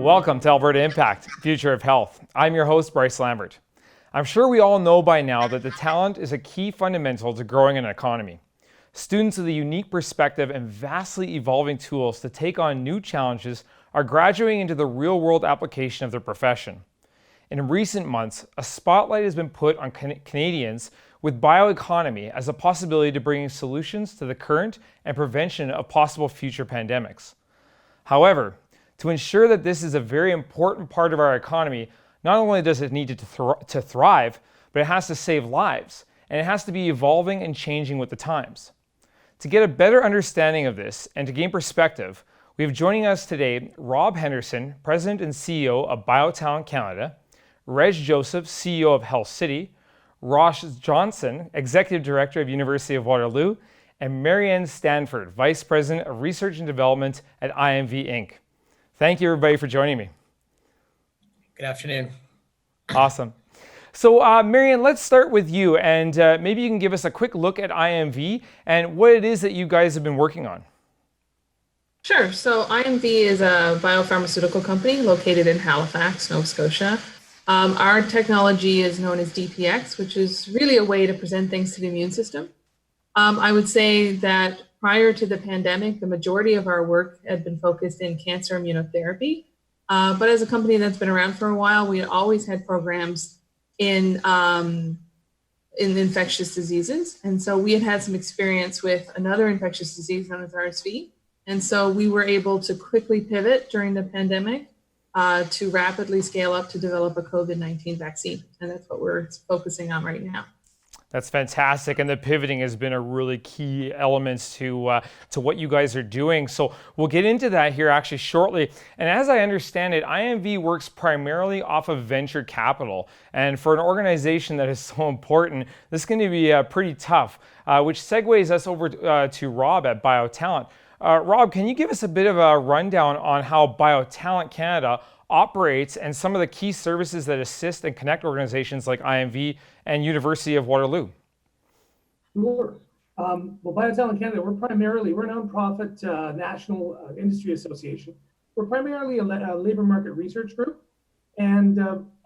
Welcome to Alberta Impact, Future of Health. I'm your host, Bryce Lambert. I'm sure we all know by now that the talent is a key fundamental to growing an economy. Students with a unique perspective and vastly evolving tools to take on new challenges are graduating into the real-world application of their profession. In recent months, a spotlight has been put on Canadians with bioeconomy as a possibility to bring solutions to the current and prevention of possible future pandemics. However, to ensure that this is a very important part of our economy, not only does it need to thrive, but it has to save lives, and it has to be evolving and changing with the times. To get a better understanding of this and to gain perspective, we have joining us today Rob Henderson, President and CEO of BioTalent Canada, Reg Joseph, CEO of Health City, Ross Johnson, Executive Director of University of Waterloo, and Marianne Stanford, Vice President of Research and Development at IMV Inc. Thank you, everybody, for joining me. Good afternoon. Awesome. So, Marianne, let's start with you, and maybe you can give us a quick look at IMV and what it is that you guys have been working on. Sure. So IMV is a biopharmaceutical company located in Halifax, Nova Scotia. Our technology is known as DPX, which is really a way to present things to the immune system. I would say that prior to the pandemic, the majority of our work had been focused in cancer immunotherapy. But as a company that's been around for a while, we always had programs in infectious diseases. And so we had some experience with another infectious disease known as RSV. And so we were able to quickly pivot during the pandemic to rapidly scale up to develop a COVID-19 vaccine. And that's what we're focusing on right now. That's fantastic, and the pivoting has been a really key element to what you guys are doing. So we'll get into that here actually shortly. And as I understand it, IMV works primarily off of venture capital. And for an organization that is so important, this is going to be pretty tough, which segues us over to Rob at BioTalent. Rob, can you give us a bit of a rundown on how BioTalent Canada operates and some of the key services that assist and connect organizations like IMV and University of Waterloo? Sure. Well, BioTalent Canada, we're a nonprofit national industry association. We're primarily a labor market research group. And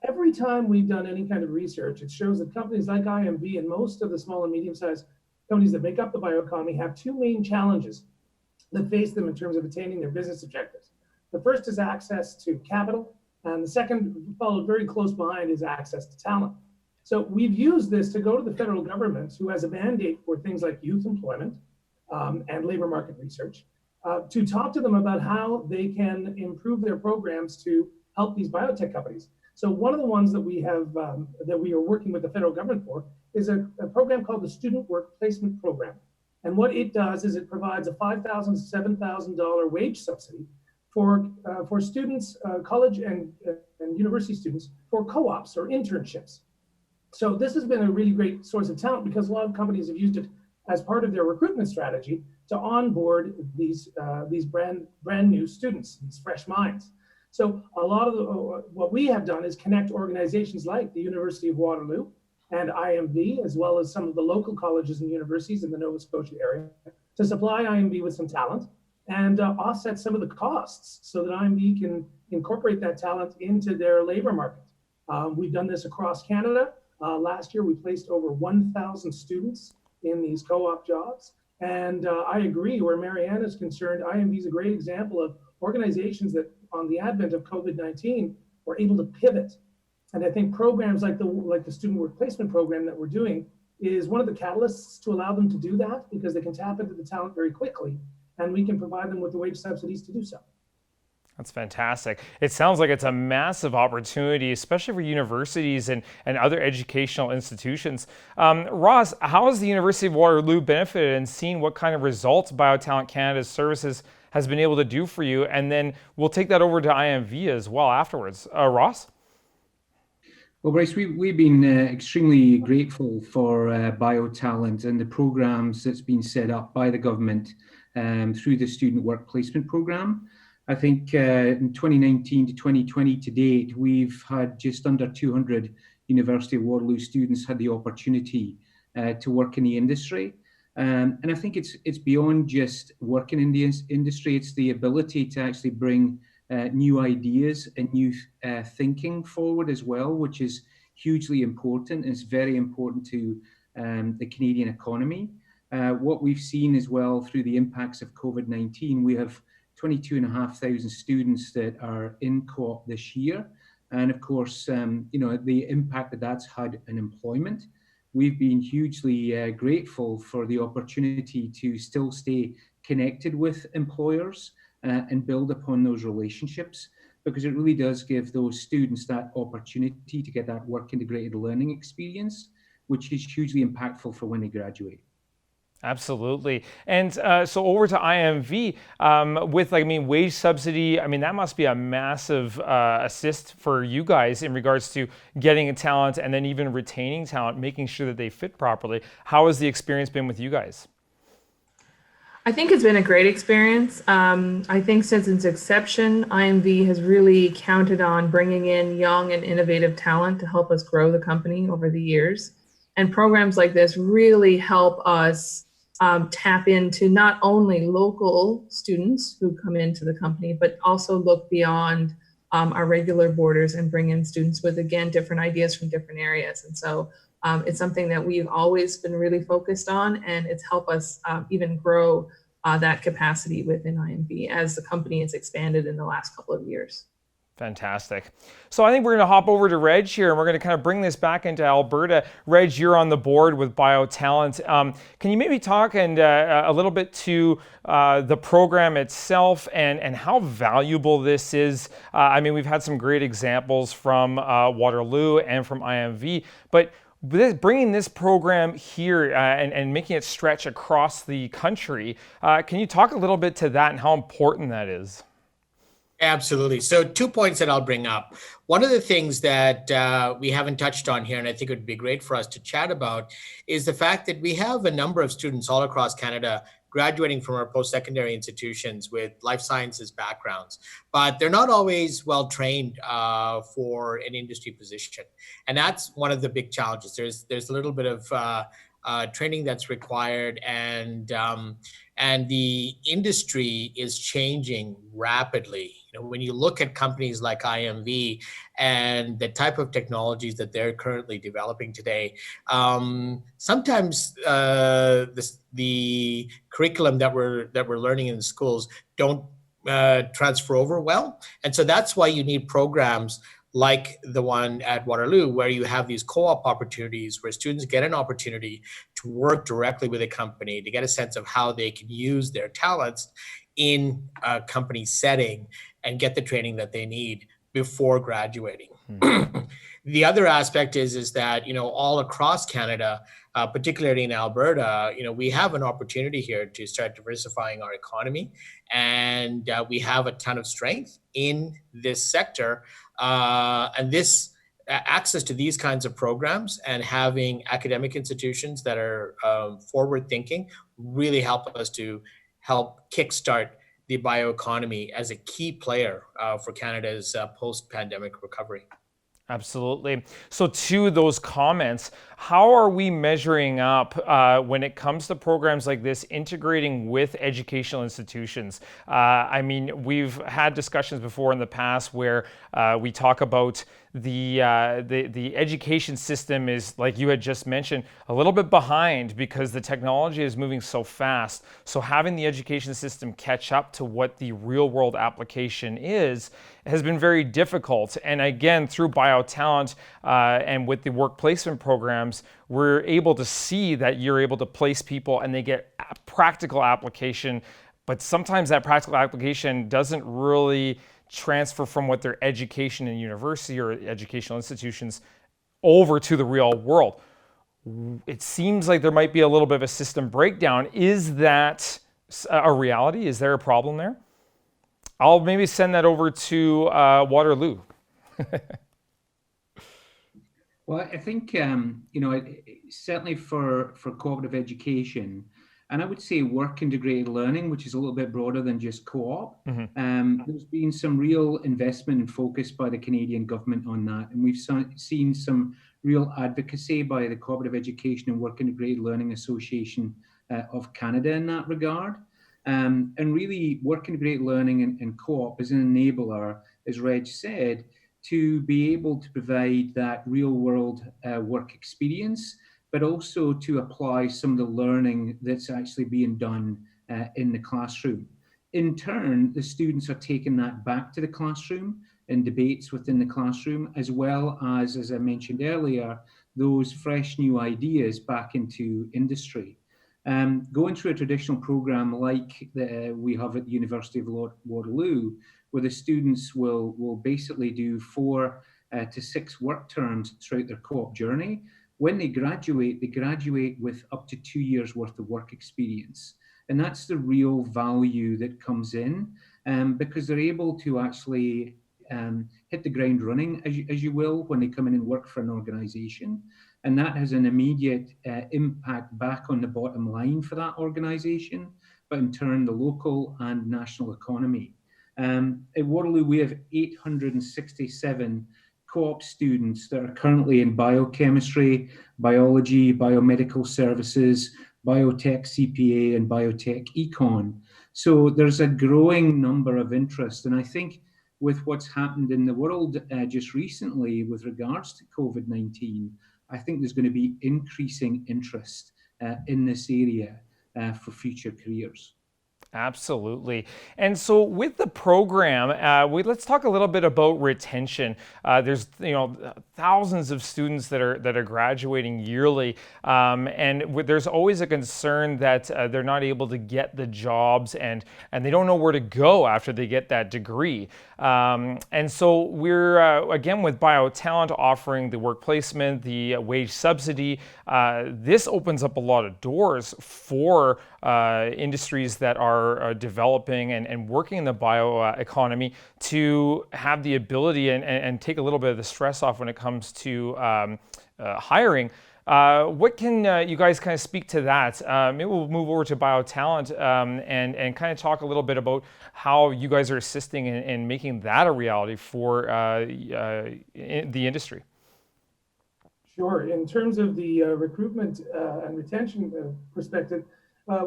every time we've done any kind of research, it shows that companies like IMV and most of the small and medium-sized companies that make up the bioeconomy have two main challenges that face them in terms of attaining their business objectives. The first is access to capital, and the second, followed very close behind, is access to talent. So we've used this to go to the federal government, who has a mandate for things like youth employment and labor market research, to talk to them about how they can improve their programs to help these biotech companies. So one of the ones that we are working with the federal government for is a program called the Student Work Placement Program. And what it does is it provides a $5,000 to $7,000 wage subsidy for students, college and university students, for co-ops or internships. So this has been a really great source of talent because a lot of companies have used it as part of their recruitment strategy to onboard these brand new students, these fresh minds. So a lot of what we have done is connect organizations like the University of Waterloo and IMV, as well as some of the local colleges and universities in the Nova Scotia area, to supply IMV with some talent and offset some of the costs so that IMV can incorporate that talent into their labor market. We've done this across Canada. Last year, we placed over 1,000 students in these co-op jobs. And I agree, where Marianne is concerned, IMV is a great example of organizations that, on the advent of COVID-19, were able to pivot. And I think programs like the Student Work Placement Program that we're doing is one of the catalysts to allow them to do that, because they can tap into the talent very quickly, and we can provide them with the wage subsidies to do so. That's fantastic. It sounds like it's a massive opportunity, especially for universities and other educational institutions. Ross, how has the University of Waterloo benefited and seen what kind of results BioTalent Canada's services has been able to do for you? And then we'll take that over to IMV as well afterwards. Ross? Well, Bryce, we've been extremely grateful for BioTalent and the programs that's been set up by the government through the Student Work Placement Program. I think in 2019 to 2020 to date, we've had just under 200 University of Waterloo students had the opportunity to work in the industry. And I think it's beyond just working in the industry. It's the ability to actually bring new ideas and new thinking forward as well, which is hugely important. It's very important to the Canadian economy. What we've seen as well through the impacts of COVID-19, we have 22,500 students that are in co-op this year. And of course, the impact that that's had on employment. We've been hugely grateful for the opportunity to still stay connected with employers and build upon those relationships, because it really does give those students that opportunity to get that work integrated learning experience, which is hugely impactful for when they graduate. Absolutely. And so over to IMV, with wage subsidy, that must be a massive assist for you guys in regards to getting a talent and then even retaining talent, making sure that they fit properly. How has the experience been with you guys? I think it's been a great experience. I think since its inception, IMV has really counted on bringing in young and innovative talent to help us grow the company over the years. And programs like this really help us tap into not only local students who come into the company, but also look beyond our regular borders and bring in students with, again, different ideas from different areas. And so it's something that we've always been really focused on, and it's helped us even grow that capacity within IMV as the company has expanded in the last couple of years. Fantastic. So I think we're going to hop over to Reg here, and we're going to kind of bring this back into Alberta. Reg, you're on the board with BioTalent. Can you maybe talk a little bit to the program itself and how valuable this is? We've had some great examples from Waterloo and from IMV, but bringing this program here and making it stretch across the country, can you talk a little bit to that and how important that is? Absolutely. So 2 points that I'll bring up. One of the things that we haven't touched on here, and I think it would be great for us to chat about, is the fact that we have a number of students all across Canada graduating from our post-secondary institutions with life sciences backgrounds, but they're not always well trained for an industry position. And that's one of the big challenges. There's a little bit of training that's required, and the industry is changing rapidly. When you look at companies like IMV and the type of technologies that they're currently developing today, sometimes the curriculum that we're learning in the schools don't transfer over well, and so that's why you need programs like the one at Waterloo, where you have these co-op opportunities where students get an opportunity to work directly with a company to get a sense of how they can use their talents in a company setting and get the training that they need before graduating. The other aspect is that, all across Canada, particularly in Alberta, we have an opportunity here to start diversifying our economy, and we have a ton of strength in this sector. And this access to these kinds of programs and having academic institutions that are forward-thinking really help us to help kickstart the bioeconomy as a key player for Canada's post-pandemic recovery. Absolutely. So to those comments, how are we measuring up when it comes to programs like this integrating with educational institutions? We've had discussions before in the past where we talk about the education system is, like you had just mentioned, a little bit behind because the technology is moving so fast. So having the education system catch up to what the real world application is has been very difficult. And again, through BioTalent and with the work placement programs, we're able to see that you're able to place people and they get practical application, but sometimes that practical application doesn't really transfer from what their education in university or educational institutions over to the real world. It seems like there might be a little bit of a system breakdown. Is that a reality? Is there a problem there? I'll maybe send that over to Waterloo. Well, I think, certainly for cooperative education, and I would say work integrated learning, which is a little bit broader than just co-op, there's been some real investment and focus by the Canadian government on that. And we've seen some real advocacy by the Cooperative Education and Work Integrated Learning Association of Canada in that regard. And really working great learning and co-op is an enabler, as Reg said, to be able to provide that real world work experience, but also to apply some of the learning that's actually being done in the classroom. In turn, the students are taking that back to the classroom in debates within the classroom, as well as I mentioned earlier, those fresh new ideas back into industry. Going through a traditional program like we have at the University of Waterloo, where the students will basically do 4 to 6 work terms throughout their co-op journey. When they graduate with up to 2 years worth of work experience. And that's the real value that comes in, because they're able to actually hit the ground running, as you will, when they come in and work for an organization. And that has an immediate impact back on the bottom line for that organization, but in turn, the local and national economy. At Waterloo, we have 867 co-op students that are currently in biochemistry, biology, biomedical services, biotech CPA, and biotech econ. So there's a growing number of interest. And I think with what's happened in the world just recently with regards to COVID-19, I think there's going to be increasing interest in this area for future careers. Absolutely. And so with the program, let's talk a little bit about retention. There's thousands of students that are graduating yearly, and there's always a concern that they're not able to get the jobs and they don't know where to go after they get that degree. And so we're again with BioTalent offering the work placement, the wage subsidy. This opens up a lot of doors for industries that are developing and working in the bioeconomy to have the ability and take a little bit of the stress off when it comes to hiring. What can you guys kind of speak to that? Maybe we'll move over to BioTalent and kind of talk a little bit about how you guys are assisting in making that a reality for the industry. Sure. In terms of the recruitment and retention perspective,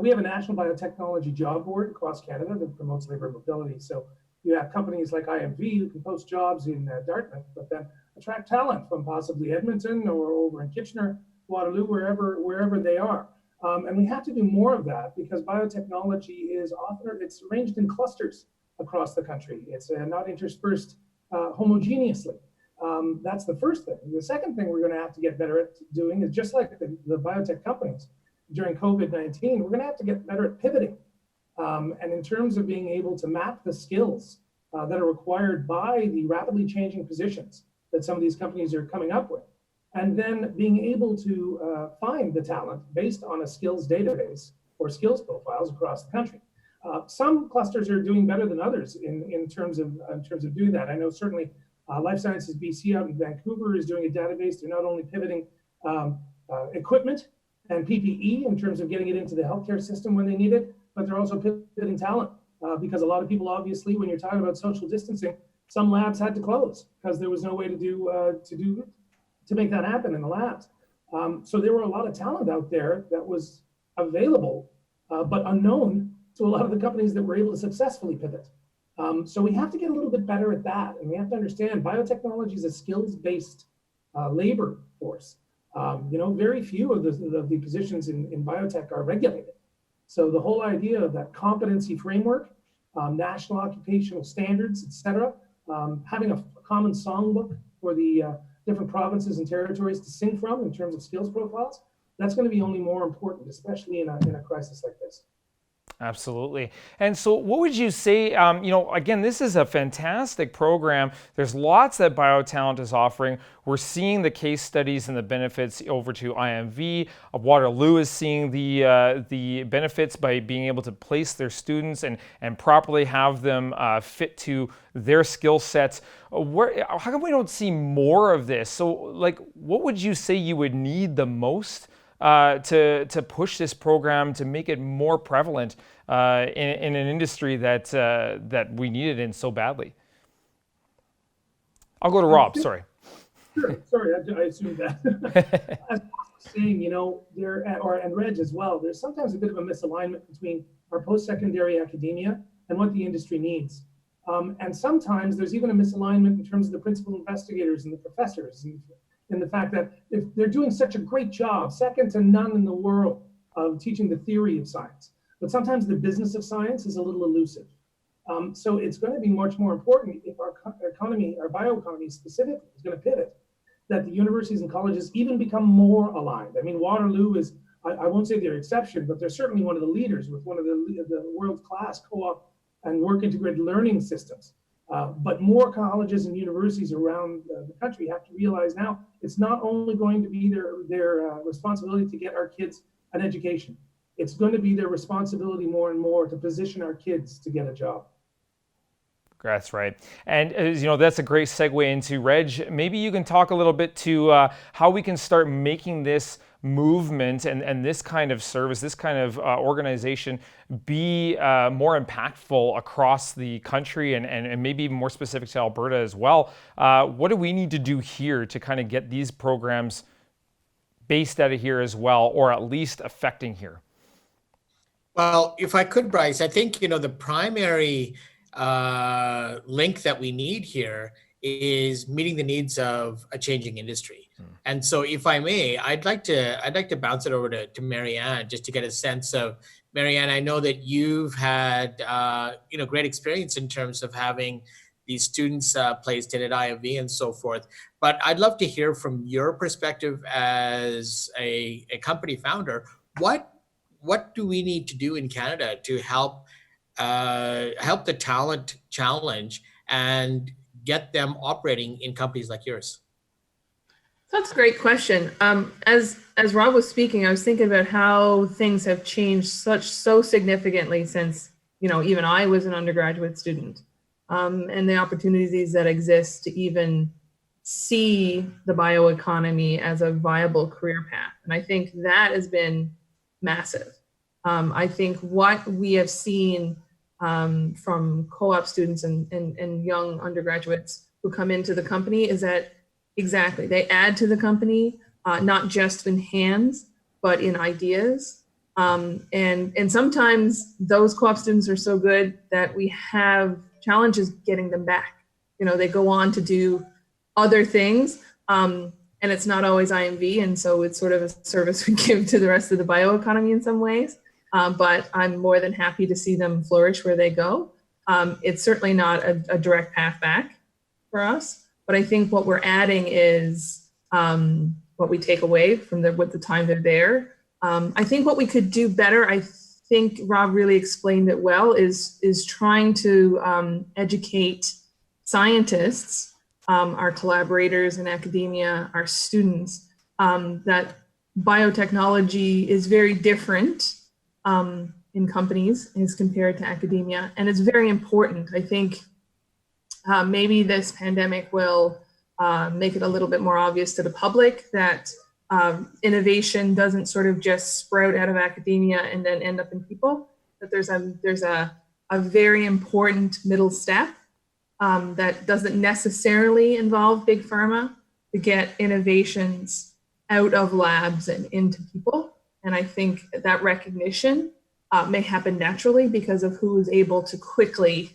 we have a national biotechnology job board across Canada that promotes labor mobility. So you have companies like IMV who can post jobs in Dartmouth, but then attract talent from possibly Edmonton or over in Kitchener, Waterloo, wherever they are. And we have to do more of that because biotechnology is often, it's arranged in clusters across the country. It's not interspersed homogeneously. That's the first thing. The second thing we're going to have to get better at doing is just like the biotech companies during COVID-19, we're going to have to get better at pivoting. And in terms of being able to map the skills that are required by the rapidly changing positions that some of these companies are coming up with, and then being able to find the talent based on a skills database or skills profiles across the country. Some clusters are doing better than others in terms of doing that. I know certainly Life Sciences BC out in Vancouver is doing a database. They're not only pivoting equipment and PPE in terms of getting it into the healthcare system when they need it, but they're also pivoting talent because a lot of people, obviously, when you're talking about social distancing, some labs had to close because there was no way to make that happen in the labs. So there were a lot of talent out there that was available, but unknown to a lot of the companies that were able to successfully pivot. So we have to get a little bit better at that, and we have to understand biotechnology is a skills-based labor force. Very few of the positions in biotech are regulated. So the whole idea of that competency framework, national occupational standards, et cetera, having a common songbook for the different provinces and territories to sing from in terms of skills profiles, that's going to be only more important, especially in a crisis like this. Absolutely. And so what would you say, again, this is a fantastic program. There's lots that BioTalent is offering. We're seeing the case studies and the benefits over to IMV. Waterloo is seeing the benefits by being able to place their students and properly have them fit to their skill sets. How come we don't see more of this? So, what would you say you would need the most to push this program to make it more prevalent in an industry that we need it in so badly? I'll go to Rob. Sorry. Sure. Sorry, I assumed that. saying, and Reg as well, there's sometimes a bit of a misalignment between our post-secondary academia and what the industry needs. And sometimes there's even a misalignment in terms of the principal investigators and the professors, and the fact that if they're doing such a great job, second to none in the world, of teaching the theory of science. But sometimes the business of science is a little elusive. So it's going to be much more important if our economy, our bioeconomy specifically, is going to pivot, that the universities and colleges even become more aligned. I mean, Waterloo is, I won't say they're an exception, but they're certainly one of the leaders with one of the world-class co-op and work integrated learning systems. But more colleges and universities around the country have to realize now it's not only going to be their responsibility to get our kids an education. It's going to be their responsibility more and more to position our kids to get a job. That's right. And that's a great segue into Reg. Maybe you can talk a little bit to how we can start making this movement and this kind of service, this kind of organization be more impactful across the country and maybe even more specific to Alberta as well. What do we need to do here to kind of get these programs based out of here as well, or at least affecting here? Well, if I could, Bryce, I think, the primary link that we need here is meeting the needs of a changing industry. And so if I may, I'd like to bounce it over to Marianne just to get a sense of, Marianne, I know that you've had great experience in terms of having these students placed in at IMV and so forth. But I'd love to hear from your perspective as a company founder, what do we need to do in Canada to help the talent challenge and get them operating in companies like yours? That's a great question. As Rob was speaking, I was thinking about how things have changed so significantly since, even I was an undergraduate student, and the opportunities that exist to even see the bioeconomy as a viable career path. And I think that has been massive. I think what we have seen from co-op students and young undergraduates who come into the company is that exactly they add to the company, not just in hands, but in ideas. And sometimes those co-op students are so good that we have challenges getting them back. They go on to do other things, and it's not always IMV, and so it's sort of a service we give to the rest of the bioeconomy in some ways. But I'm more than happy to see them flourish where they go. It's certainly not a direct path back for us, but I think what we're adding is what we take away from with the time they're there. I think what we could do better, I think Rob really explained it well, is trying to educate scientists, our collaborators in academia, our students, that biotechnology is very different in companies as compared to academia. And it's very important. I think maybe this pandemic will make it a little bit more obvious to the public that innovation doesn't sort of just sprout out of academia and then end up in people, that there's a very important middle step that doesn't necessarily involve big pharma to get innovations out of labs and into people. And I think that recognition may happen naturally because of who is able to quickly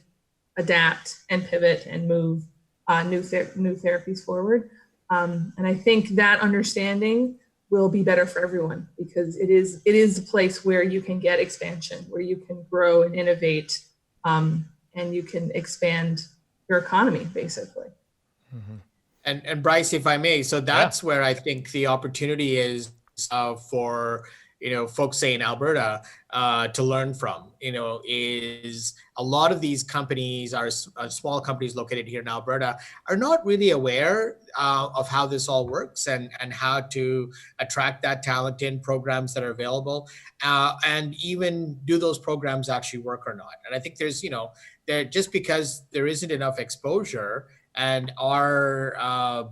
adapt and pivot and move new therapies forward. And I think that understanding will be better for everyone because it is a place where you can get expansion, where you can grow and innovate, and you can expand your economy, basically. Mm-hmm. And Bryce, if I may, so that's where I think the opportunity is for folks, say in Alberta, to learn from, is a lot of these companies are small companies located here in Alberta are not really aware of how this all works and how to attract that talent in programs that are available, and even do those programs actually work or not. And I think there's, just because there isn't enough exposure and our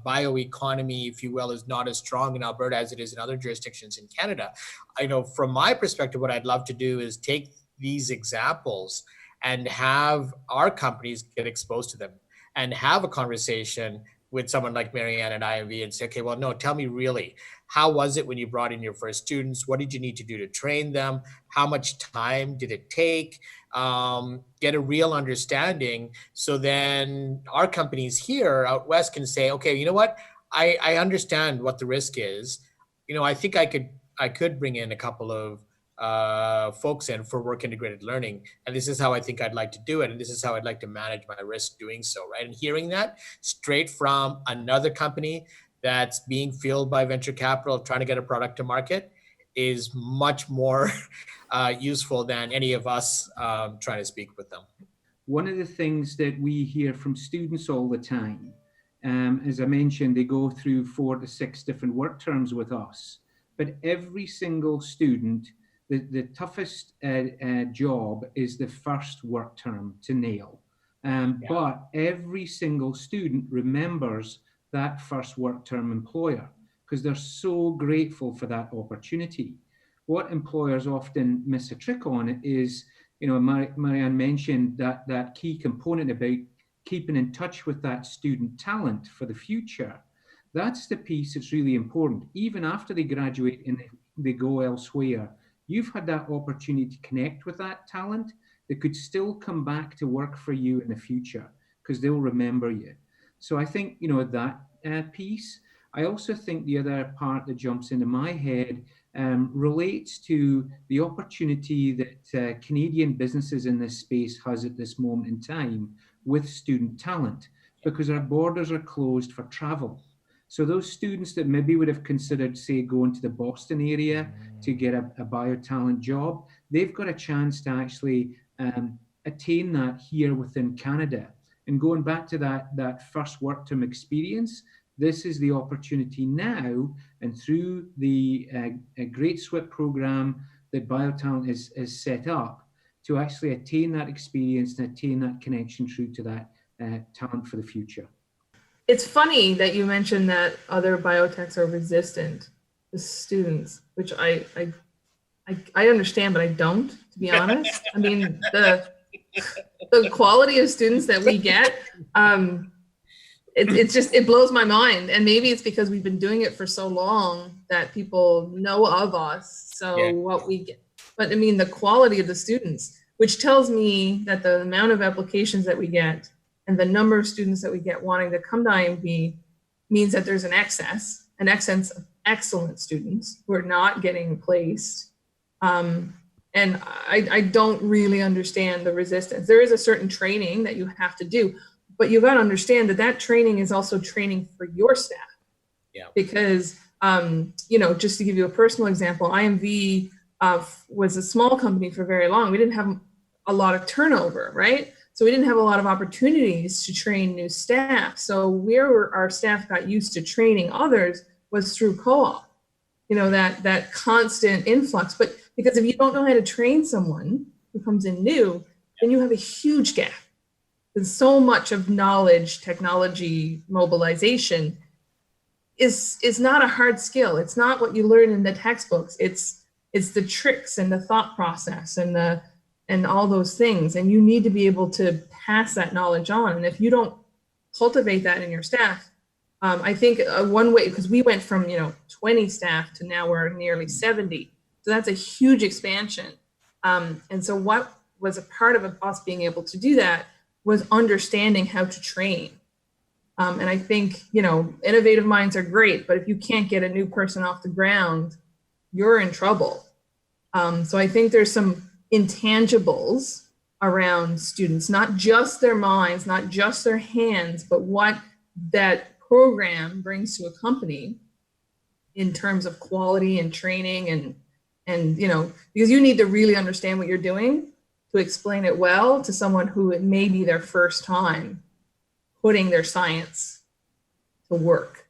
bioeconomy, if you will, is not as strong in Alberta as it is in other jurisdictions in Canada. I know from my perspective, what I'd love to do is take these examples and have our companies get exposed to them and have a conversation with someone like Marianne at IMV and say, okay, well, no, tell me really, how was it when you brought in your first students? What did you need to do to train them? How much time did it take? Get a real understanding. So then our companies here out west can say, okay, you know what? I understand what the risk is. I think I could bring in a couple of folks in for work integrated learning. And this is how I think I'd like to do it. And this is how I'd like to manage my risk doing so, right? And hearing that straight from another company that's being fueled by venture capital, trying to get a product to market, is much more useful than any of us trying to speak with them. One of the things that we hear from students all the time, as I mentioned, they go through 4 to 6 different work terms with us, but every single student, the toughest job is the first work term to nail. But every single student remembers that first work term employer because they're so grateful for that opportunity. What employers often miss a trick on is, Marianne mentioned that key component about keeping in touch with that student talent for the future. That's the piece that's really important. Even after they graduate and they go elsewhere, you've had that opportunity to connect with that talent that could still come back to work for you in the future because they'll remember you. So I think, that piece. I also think the other part that jumps into my head relates to the opportunity that Canadian businesses in this space has at this moment in time with student talent, because our borders are closed for travel. So those students that maybe would have considered, say, going to the Boston area to get a BioTalent job, they've got a chance to actually attain that here within Canada. And going back to that first work term experience, this is the opportunity now, and through the Great SWIP program that BioTalent is set up, to actually attain that experience and attain that connection through to that talent for the future. It's funny that you mentioned that other biotechs are resistant to students, which I understand, but I don't, to be honest. I mean, the quality of students that we get, it blows my mind. And maybe it's because we've been doing it for so long that people know of us. So what we get, but I mean, the quality of the students, which tells me that the amount of applications that we get and the number of students that we get wanting to come to IMB means that there's an excess of excellent students who are not getting placed. And I don't really understand the resistance. There is a certain training that you have to do, but you got to understand that training is also training for your staff. Yeah. Because, just to give you a personal example, IMV was a small company for very long. We didn't have a lot of turnover, right? So we didn't have a lot of opportunities to train new staff. So where our staff got used to training others was through co-op, that constant influx. But because if you don't know how to train someone who comes in new, then you have a huge gap. And so much of knowledge, technology, mobilization is not a hard skill. It's not what you learn in the textbooks. It's the tricks and the thought process and all those things. And you need to be able to pass that knowledge on. And if you don't cultivate that in your staff, I think one way, because we went from 20 staff to now we're nearly 70. So that's a huge expansion. And so what was a part of us being able to do that was understanding how to train. And I think, innovative minds are great, but if you can't get a new person off the ground, you're in trouble. So I think there's some intangibles around students, not just their minds, not just their hands, but what that program brings to a company in terms of quality and training and because you need to really understand what you're doing to explain it well to someone who it may be their first time putting their science to work.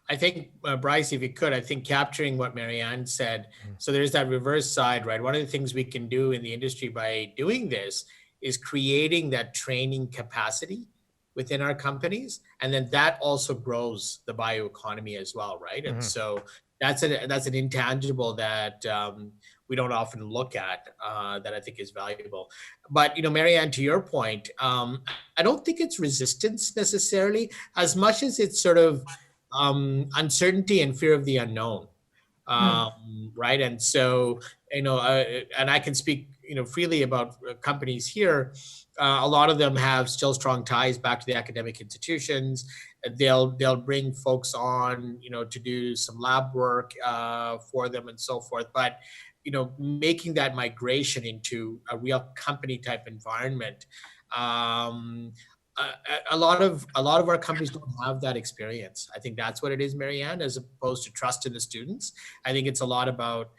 I think, Bryce, if you could, I think capturing what Marianne said, so there's that reverse side, right? One of the things we can do in the industry by doing this is creating that training capacity within our companies. And then that also grows the bioeconomy as well, right? And so that's an intangible that we don't often look at that I think is valuable. But Marianne, to your point, I don't think it's resistance necessarily as much as it's sort of uncertainty and fear of the unknown. Right. And so, and I can speak, freely about companies here. A lot of them have still strong ties back to the academic institutions. They'll bring folks on, to do some lab work for them and so forth. But, making that migration into a real company type environment, a lot of our companies don't have that experience. I think that's what it is, Marianne, as opposed to trust in the students. I think it's a lot about,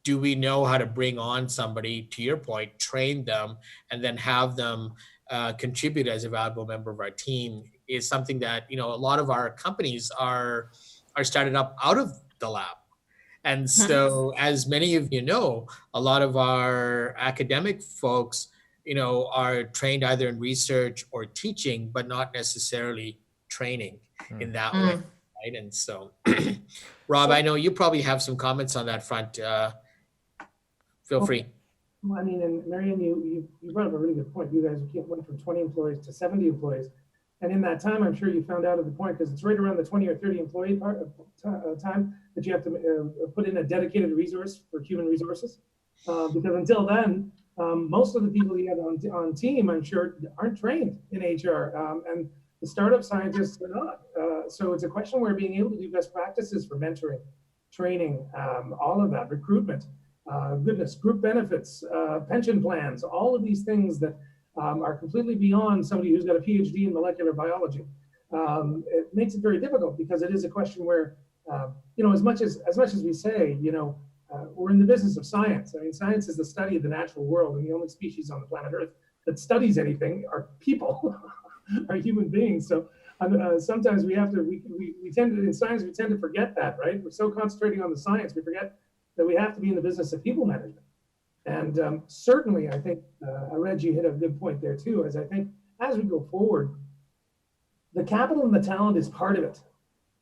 do we know how to bring on somebody, to your point, train them, and then have them contribute as a valuable member of our team is something that, a lot of our companies are started up out of the lab. And so, as many of you know, a lot of our academic folks, are trained either in research or teaching, but not necessarily training in that way, right? And so, Rob, I know you probably have some comments on that front. Feel free. Well, I mean, and Marianne, you brought up a really good point. You guys went from 20 employees to 70 employees. And in that time, I'm sure you found out at the point, because it's right around the 20 or 30 employee time that you have to put in a dedicated resource for human resources. Because until then, most of the people you have on team, I'm sure, aren't trained in HR. And the startup scientists are not. So it's a question where being able to do best practices for mentoring, training, all of that, recruitment, group benefits, pension plans, all of these things that are completely beyond somebody who's got a PhD in molecular biology. It makes it very difficult, because it is a question where, as much as we say, we're in the business of science. I mean, science is the study of the natural world, and the only species on the planet Earth that studies anything are people, are human beings. So sometimes we tend to, in science, we tend to forget that, right? We're so concentrating on the science, we forget that we have to be in the business of people management. And certainly, I think, Reggie hit a good point there too, as I think as we go forward, the capital and the talent is part of it.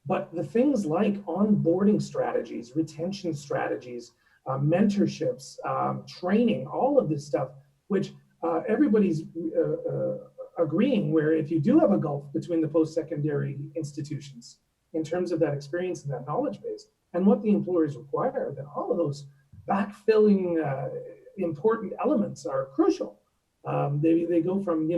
But the things like onboarding strategies, retention strategies, mentorships, training, all of this stuff, which everybody's agreeing, where if you do have a gulf between the post-secondary institutions in terms of that experience and that knowledge base and what the employers require, then all of those backfilling important elements are crucial. They go from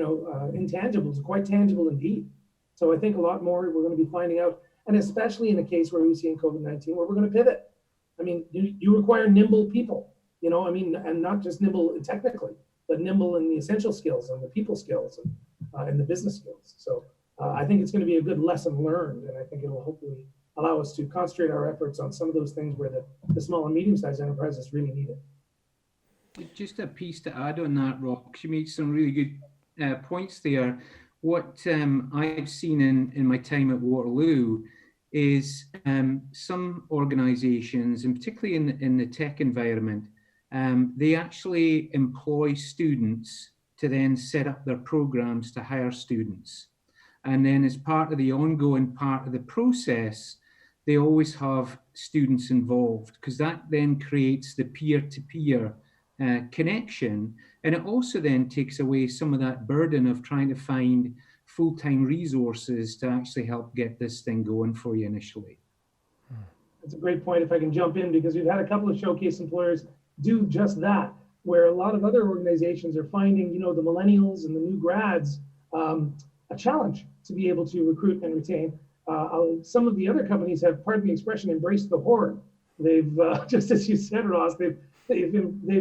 intangible to quite tangible indeed. So I think a lot more we're going to be finding out, and especially in a case where we see in COVID-19, where we're going to pivot. I mean, you require nimble people, and not just nimble technically, but nimble in the essential skills and the people skills and the business skills. So I think it's going to be a good lesson learned, and I think it will hopefully allow us to concentrate our efforts on some of those things where the small and medium-sized enterprises really need it. Just a piece to add on that, Rob, because you made some really good points there. What I've seen in my time at Waterloo is some organizations, and particularly in the tech environment, they actually employ students to then set up their programs to hire students. And then as part of the ongoing part of the process, they always have students involved, because that then creates the peer-to-peer connection. And it also then takes away some of that burden of trying to find full-time resources to actually help get this thing going for you initially. That's a great point, if I can jump in, because we've had a couple of showcase employers do just that, where a lot of other organizations are finding, the millennials and the new grads a challenge to be able to recruit and retain. Some of the other companies have, pardon the expression, embraced the horde. They've, just as you said, Ross, they've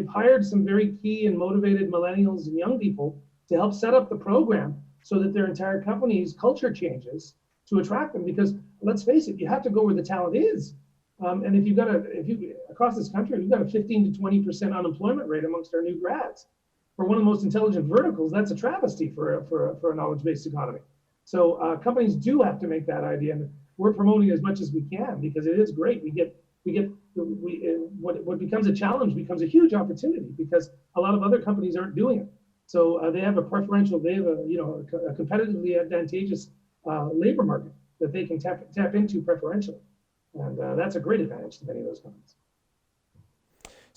hired some very key and motivated millennials and young people to help set up the program so that their entire company's culture changes to attract them. Because let's face it, you have to go where the talent is. And if you across this country, you've got a 15 to 20% unemployment rate amongst our new grads. For one of the most intelligent verticals, that's a travesty for a knowledge-based economy. So companies do have to make that idea, and we're promoting as much as we can, because it is great. What becomes a challenge becomes a huge opportunity, because a lot of other companies aren't doing it. So they have a competitively advantageous labor market that they can tap into preferentially, and that's a great advantage to many of those companies.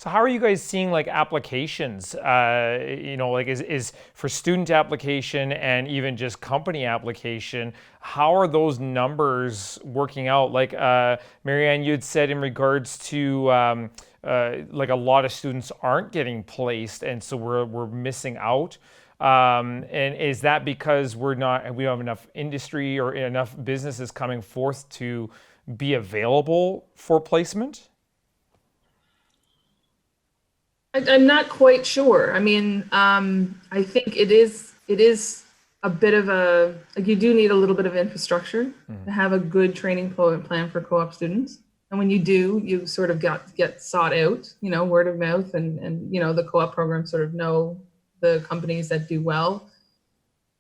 So how are you guys seeing like applications? Like is for student application and even just company application, how are those numbers working out? Like Marianne, you'd said in regards to like a lot of students aren't getting placed, and so we're missing out. And is that because we don't have enough industry or enough businesses coming forth to be available for placement? I'm not quite sure. I mean, I think it is a bit of a, like, you do need a little bit of infrastructure to have a good training plan for co-op students. And when you do, you sort of get sought out, word of mouth, and the co-op programs sort of know the companies that do well.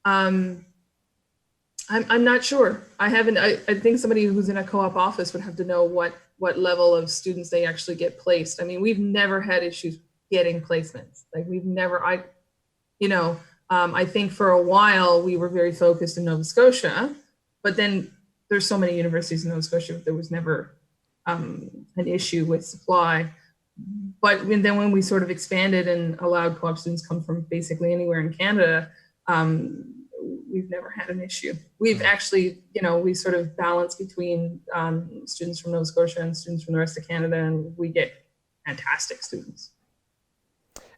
I'm not sure. I think somebody who's in a co-op office would have to know what level of students they actually get placed. I mean, we've never had issues getting placements. Like we've never, I think for a while we were very focused in Nova Scotia, but then there's so many universities in Nova Scotia, there was never an issue with supply. But then when we sort of expanded and allowed co-op students come from basically anywhere in Canada, we've never had an issue. We've actually, we sort of balance between students from Nova Scotia and students from the rest of Canada, and we get fantastic students.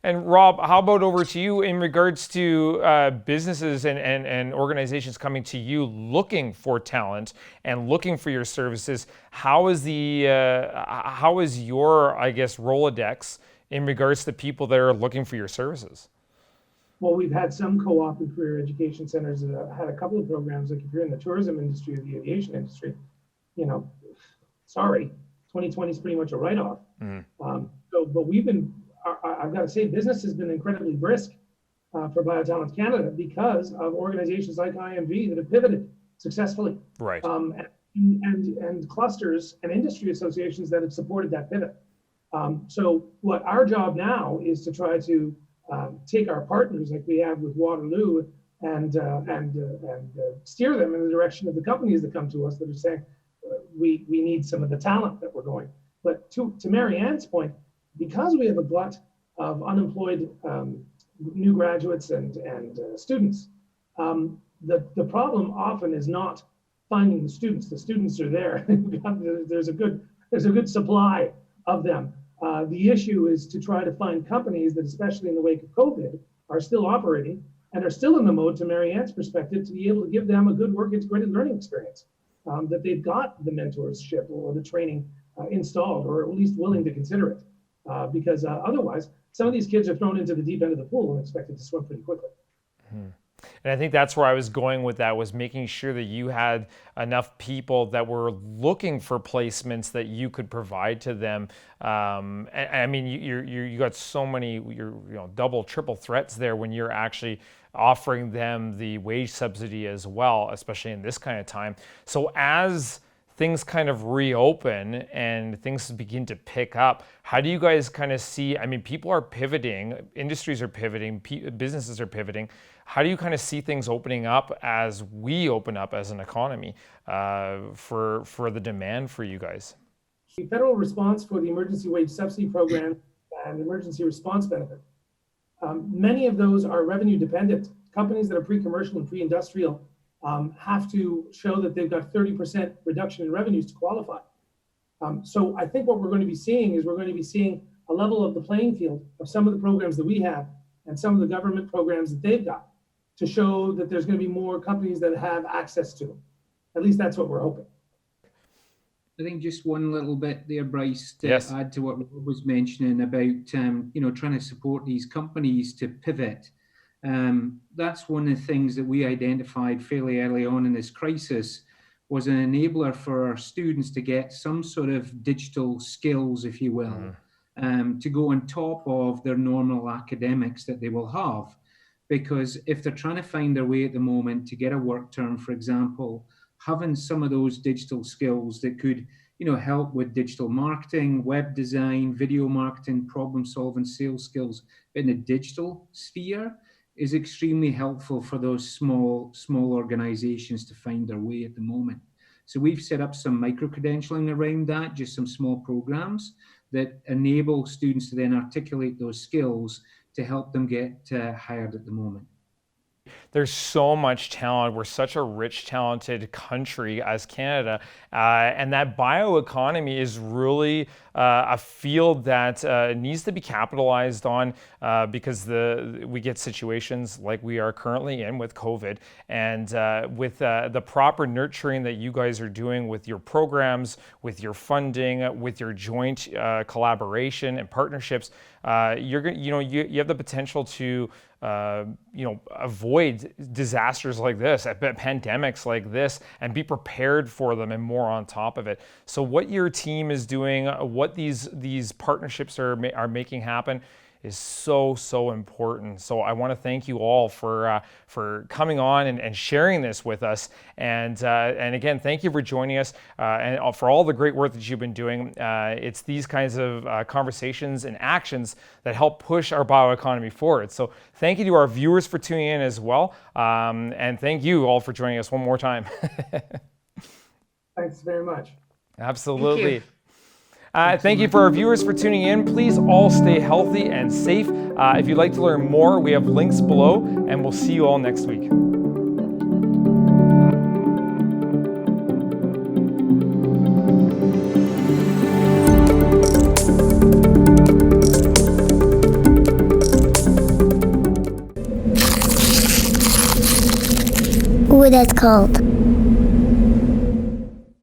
And Rob, how about over to you in regards to businesses and organizations coming to you looking for talent and looking for your services? How is your, I guess, Rolodex in regards to people that are looking for your services? Well, we've had some co-op and career education centers that have had a couple of programs. Like if you're in the tourism industry or the aviation industry, sorry, 2020 is pretty much a write-off. But we've been, I've got to say, business has been incredibly brisk for BioTalent Canada because of organizations like IMV that have pivoted successfully. Right. And clusters and industry associations that have supported that pivot. So what our job now is to try to take our partners like we have with Waterloo and steer them in the direction of the companies that come to us that are saying, we need some of the talent that we're going. But to Marianne's point, because we have a glut of unemployed new graduates and students, the problem often is not finding the students. The students are there. There's a good supply of them. The issue is to try to find companies that, especially in the wake of COVID, are still operating and are still in the mode, to Marianne's perspective, to be able to give them a good work integrated learning experience, that they've got the mentorship or the training installed, or at least willing to consider it. Because otherwise, some of these kids are thrown into the deep end of the pool and expected to swim pretty quickly. And I think that's where I was going with that, was making sure that you had enough people that were looking for placements that you could provide to them. I mean, you got so many, double, triple threats there when you're actually offering them the wage subsidy as well, especially in this kind of time. So as things kind of reopen and things begin to pick up, how do you guys kind of see, I mean, people are pivoting, industries are pivoting, businesses are pivoting. How do you kind of see things opening up as we open up as an economy for the demand for you guys? The federal response for the emergency wage subsidy program and emergency response benefit, many of those are revenue dependent. Companies that are pre-commercial and pre-industrial have to show that they've got 30% reduction in revenues to qualify. So I think what we're going to be seeing is a level of the playing field of some of the programs that we have and some of the government programs that they've got, to show that there's going to be more companies that have access to them. At least that's what we're hoping. I think just one little bit there, Bryce, to Yes. add to what Rob was mentioning about trying to support these companies to pivot. That's one of the things that we identified fairly early on in this crisis, was an enabler for our students to get some sort of digital skills, if you will, to go on top of their normal academics that they will have. Because if they're trying to find their way at the moment to get a work term, for example, having some of those digital skills that could, help with digital marketing, web design, video marketing, problem solving, sales skills in the digital sphere is extremely helpful for those small organizations to find their way at the moment. So we've set up some micro-credentialing around that, just some small programs that enable students to then articulate those skills to help them get hired at the moment. There's so much talent. We're such a rich, talented country as Canada. And that bioeconomy is really a field that needs to be capitalized on because we get situations like we are currently in with COVID. And with the proper nurturing that you guys are doing with your programs, with your funding, with your joint collaboration and partnerships, you have the potential to avoid disasters like this, pandemics like this, and be prepared for them and more on top of it. So what your team is doing, what these partnerships are making happen is so important. So I want to thank you all for coming on and sharing this with us. And again, thank you for joining us and for all the great work that you've been doing. It's these kinds of conversations and actions that help push our bioeconomy forward. So thank you to our viewers for tuning in as well. And thank you all for joining us one more time. Thanks very much. Absolutely. Thank you for our viewers for tuning in. Please all stay healthy and safe. If you'd like to learn more, we have links below, and we'll see you all next week. Ooh, that's cold.